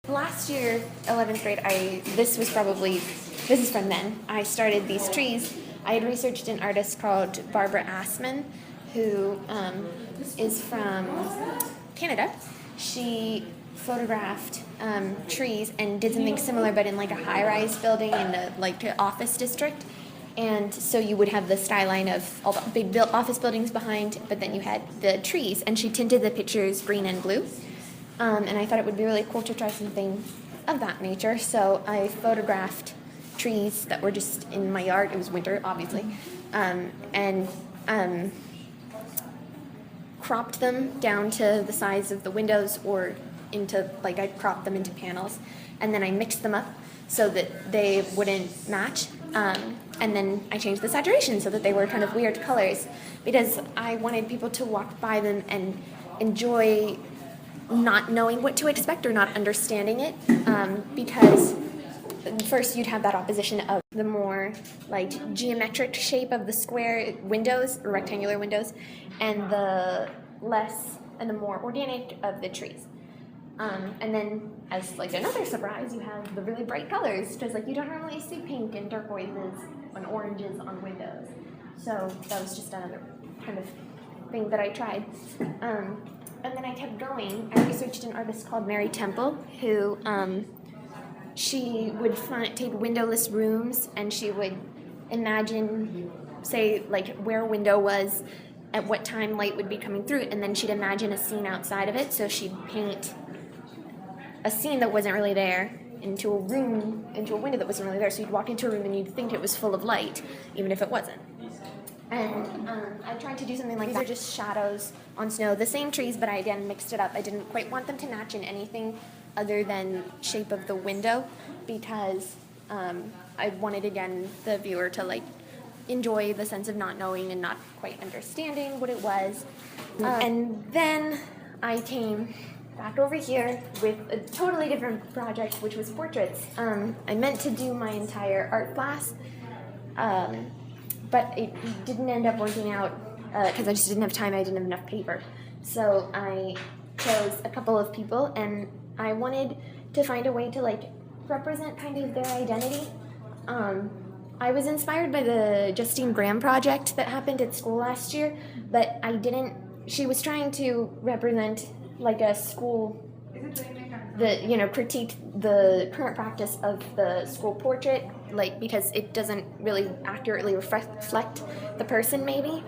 Last year, 11th grade, this is from then. I started these trees. I had researched an artist called Barbara Assman, who is from Canada. She photographed trees and did something similar, but in like a high-rise building in an office district. And so you would have the skyline of all the big office buildings behind, but then you had the trees, and she tinted the pictures green and blue. And I thought it would be really cool to try something of that nature, so I photographed trees that were just in my yard. It was winter, obviously, and cropped them down to the size of the windows, or into, I cropped them into panels, and then I mixed them up so that they wouldn't match, and then I changed the saturation so that they were kind of weird colors, because I wanted people to walk by them and enjoy not knowing what to expect or not understanding it, because first you'd have that opposition of the more geometric shape of the square windows, or rectangular windows, and the more organic of the trees. And then as another surprise, you have the really bright colors, because you don't normally see pink and turquoises and oranges on windows. So that was just another kind of thing that I tried. And then I kept going. I researched an artist called Mary Temple, who she would take windowless rooms, and she would imagine, say, where a window was, at what time light would be coming through it, and then she'd imagine a scene outside of it. So she'd paint a scene that wasn't really there into a window that wasn't really there. So you'd walk into a room and you'd think it was full of light, even if it wasn't. And I tried to do something like that. These are just shadows on snow. The same trees, but I again mixed it up. I didn't quite want them to match in anything other than shape of the window, because I wanted, again, the viewer to enjoy the sense of not knowing and not quite understanding what it was. And then I came back over here with a totally different project, which was portraits. I meant to do my entire art class, but it didn't end up working out because I just didn't have time. I didn't have enough paper. So I chose a couple of people, and I wanted to find a way to represent kind of their identity. I was inspired by the Justine Graham project that happened at school last year, but she was trying to represent a school critique the current practice of the school portrait, because it doesn't really accurately reflect the person, maybe.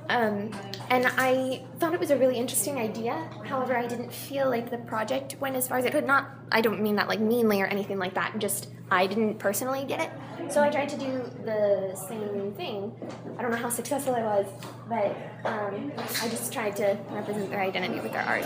And I thought it was a really interesting idea. However, I didn't feel like the project went as far as it could. Not, I don't mean that meanly or anything like that, just I didn't personally get it. So I tried to do the same thing. I don't know how successful I was, but I just tried to represent their identity with their art.